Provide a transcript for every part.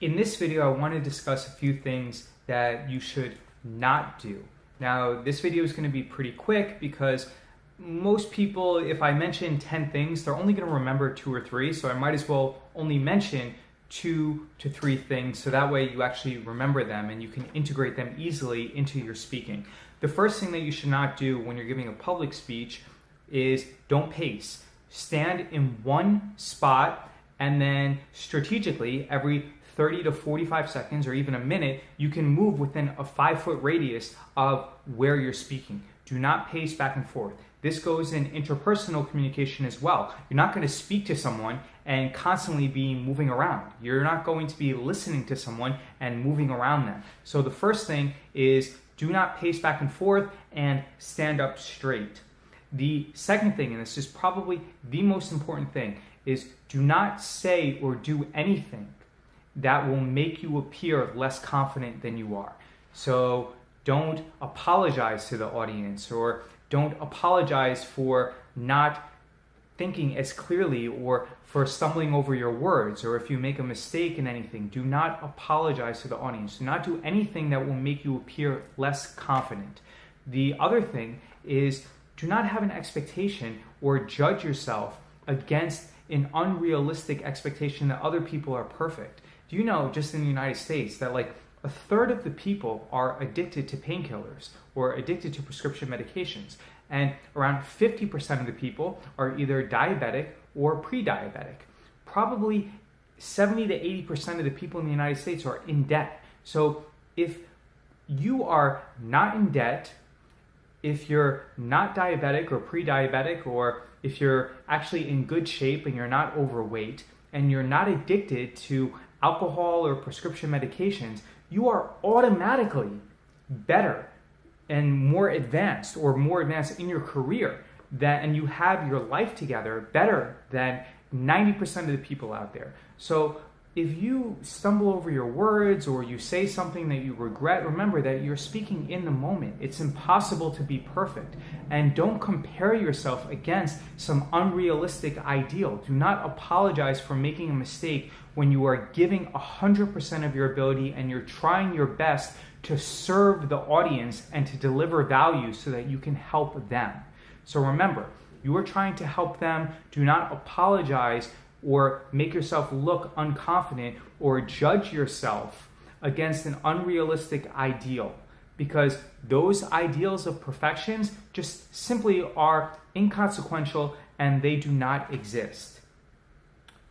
In this video, I want to discuss a few things that you should not do. Now, this video is going to be pretty quick because most people, if I mention 10 things, they're only going to remember 2 or 3, so I might as well only mention 2 to 3 things so that way you actually remember them and you can integrate them easily into your speaking. The first thing that you should not do when you're giving a public speech is don't pace. Stand in one spot and then strategically every 30 to 45 seconds or even a minute, you can move within a 5-foot radius of where you're speaking. Do not pace back and forth. This goes in interpersonal communication as well. You're not going to speak to someone and constantly be moving around. You're not going to be listening to someone and moving around them. So the first thing is do not pace back and forth and stand up straight. The second thing, and this is probably the most important thing, is do not say or do anything that will make you appear less confident than you are. So don't apologize to the audience, or don't apologize for not thinking as clearly or for stumbling over your words, or if you make a mistake in anything, do not apologize to the audience. Do not do anything that will make you appear less confident. The other thing is do not have an expectation or judge yourself against an unrealistic expectation that other people are perfect. Do you know, just in the United States, that like a third of the people are addicted to painkillers or addicted to prescription medications, and around 50% of the people are either diabetic or pre-diabetic. Probably 70 to 80% of the people in the United States are in debt. So if you are not in debt, if you're not diabetic or pre-diabetic, or if you're actually in good shape and you're not overweight, and you're not addicted to alcohol or prescription medications, you are automatically better and more advanced in your career, and you have your life together better than 90% of the people out there. So if you stumble over your words or you say something that you regret, remember that you're speaking in the moment. It's impossible to be perfect. And don't compare yourself against some unrealistic ideal. Do not apologize for making a mistake when you are giving 100% of your ability and you're trying your best to serve the audience and to deliver value so that you can help them. So remember, you are trying to help them. Do not apologize or make yourself look unconfident or judge yourself against an unrealistic ideal, because those ideals of perfections just simply are inconsequential and they do not exist.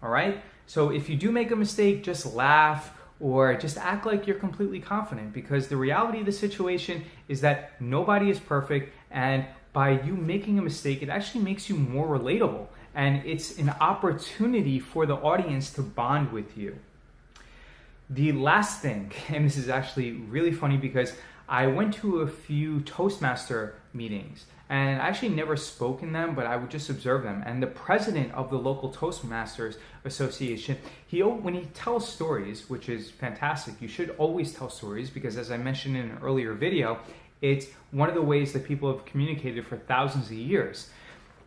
All right? So if you do make a mistake, just laugh or just act like you're completely confident, because the reality of the situation is that nobody is perfect, and by you making a mistake, it actually makes you more relatable. And it's an opportunity for the audience to bond with you. The last thing, and this is actually really funny because I went to a few Toastmaster meetings, and I actually never spoke in them, but I would just observe them. And the president of the local Toastmasters Association, when he tells stories, which is fantastic, you should always tell stories, because as I mentioned in an earlier video, it's one of the ways that people have communicated for thousands of years.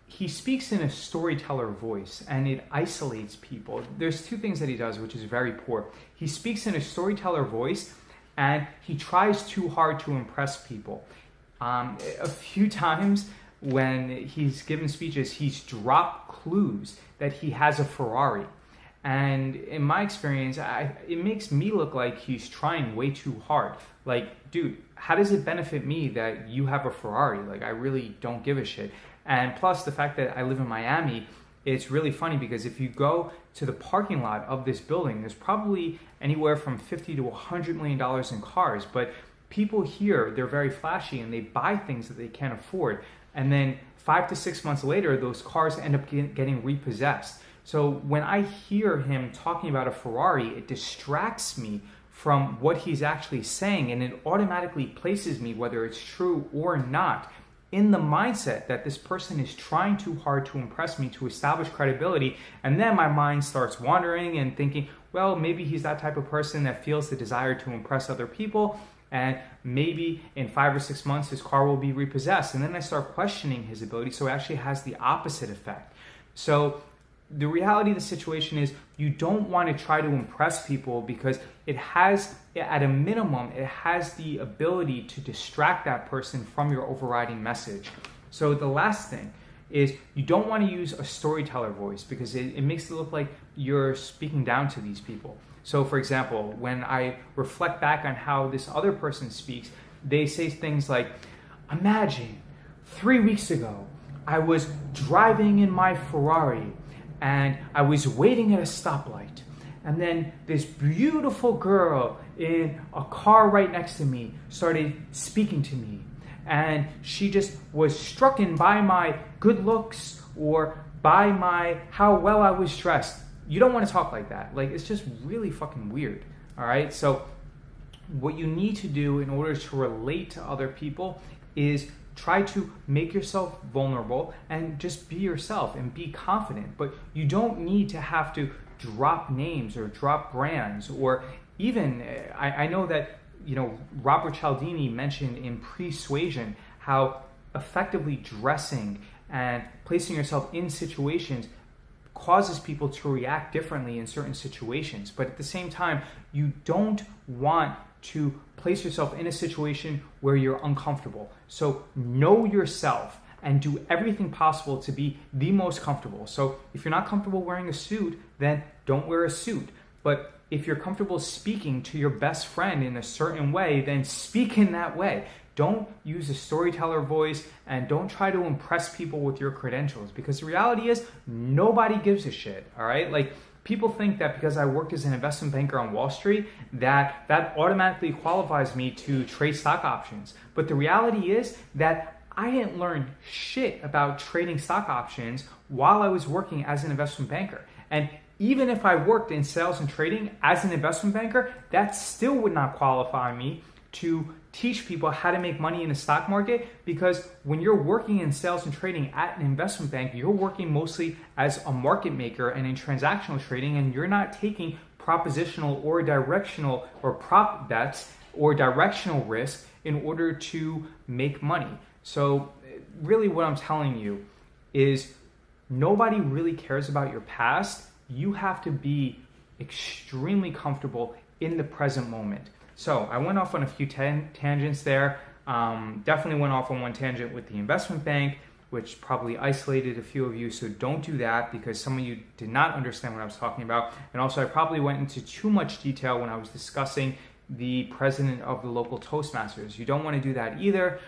He speaks in a storyteller voice, and it isolates people. There's 2 things that he does, which is very poor. He speaks in a storyteller voice, and he tries too hard to impress people. A few times when he's given speeches, he's dropped clues that he has a Ferrari. And in my experience, it makes me look like he's trying way too hard. Like, dude, how does it benefit me that you have a Ferrari? Like, I really don't give a shit. And plus the fact that I live in Miami, it's really funny because if you go to the parking lot of this building, there's probably anywhere from $50 to $100 million in cars. But people here, they're very flashy and they buy things that they can't afford. And then 5 to 6 months later, those cars end up getting repossessed. So when I hear him talking about a Ferrari, it distracts me from what he's actually saying, and it automatically places me, whether it's true or not, in the mindset that this person is trying too hard to impress me, to establish credibility. And then my mind starts wandering and thinking, well, maybe he's that type of person that feels the desire to impress other people, and maybe in 5 or 6 months his car will be repossessed. And then I start questioning his ability, so it actually has the opposite effect. So the reality of the situation is you don't want to try to impress people because it has, at a minimum, it has the ability to distract that person from your overriding message. So the last thing is you don't want to use a storyteller voice because it makes it look like you're speaking down to these people. So for example, when I reflect back on how this other person speaks, they say things like, imagine 3 weeks ago, I was driving in my Ferrari and I was waiting at a stoplight. And then this beautiful girl in a car right next to me started speaking to me. And she just was struck in by my good looks or by my how well I was dressed. You don't want to talk like that. Like, it's just really fucking weird. All right. So what you need to do in order to relate to other people is try to make yourself vulnerable and just be yourself and be confident. But you don't need to have to drop names or drop brands, or even, I know that, Robert Cialdini mentioned in Persuasion how effectively dressing and placing yourself in situations causes people to react differently in certain situations. But at the same time, you don't want to place yourself in a situation where you're uncomfortable. So know yourself and do everything possible to be the most comfortable. So if you're not comfortable wearing a suit, then don't wear a suit. But if you're comfortable speaking to your best friend in a certain way, then speak in that way. Don't use a storyteller voice and don't try to impress people with your credentials, because the reality is nobody gives a shit, all right? Like, people think that because I worked as an investment banker on Wall Street, that automatically qualifies me to trade stock options. But the reality is that I didn't learn shit about trading stock options while I was working as an investment banker. And even if I worked in sales and trading as an investment banker, that still would not qualify me to teach people how to make money in the stock market, because when you're working in sales and trading at an investment bank, you're working mostly as a market maker and in transactional trading, and you're not taking propositional or directional or prop bets or directional risk in order to make money. So really what I'm telling you is nobody really cares about your past. You have to be extremely comfortable in the present moment. So I went off on a few tangents there. Definitely went off on one tangent with the investment bank, which probably isolated a few of you. So don't do that, because some of you did not understand what I was talking about. And also I probably went into too much detail when I was discussing the president of the local Toastmasters. You don't want to do that either,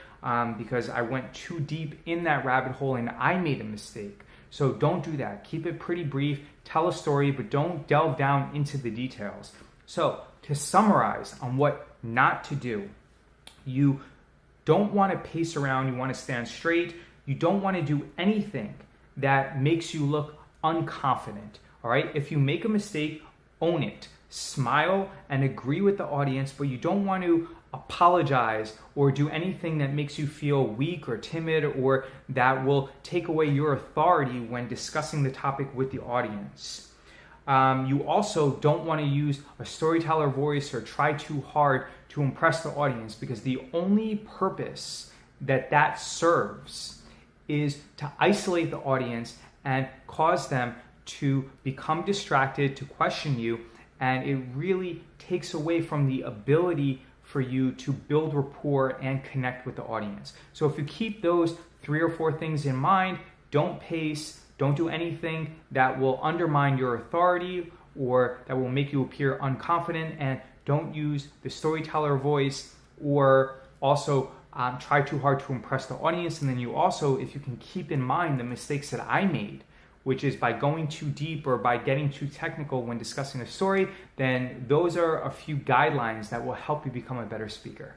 because I went too deep in that rabbit hole and I made a mistake. So don't do that. Keep it pretty brief. Tell a story, but don't delve down into the details. So to summarize on what not to do, you don't want to pace around. You want to stand straight. You don't want to do anything that makes you look unconfident. All right. If you make a mistake, own it. Smile and agree with the audience, but you don't want to apologize or do anything that makes you feel weak or timid, or that will take away your authority when discussing the topic with the audience. You also don't want to use a storyteller voice or try too hard to impress the audience, because the only purpose that serves is to isolate the audience and cause them to become distracted, to question you, and it really takes away from the ability for you to build rapport and connect with the audience. So if you keep those 3 or 4 things in mind, don't pace, don't do anything that will undermine your authority or that will make you appear unconfident, and don't use the storyteller voice or also try too hard to impress the audience. And then you also, if you can keep in mind the mistakes that I made, which is by going too deep or by getting too technical when discussing a story, then those are a few guidelines that will help you become a better speaker.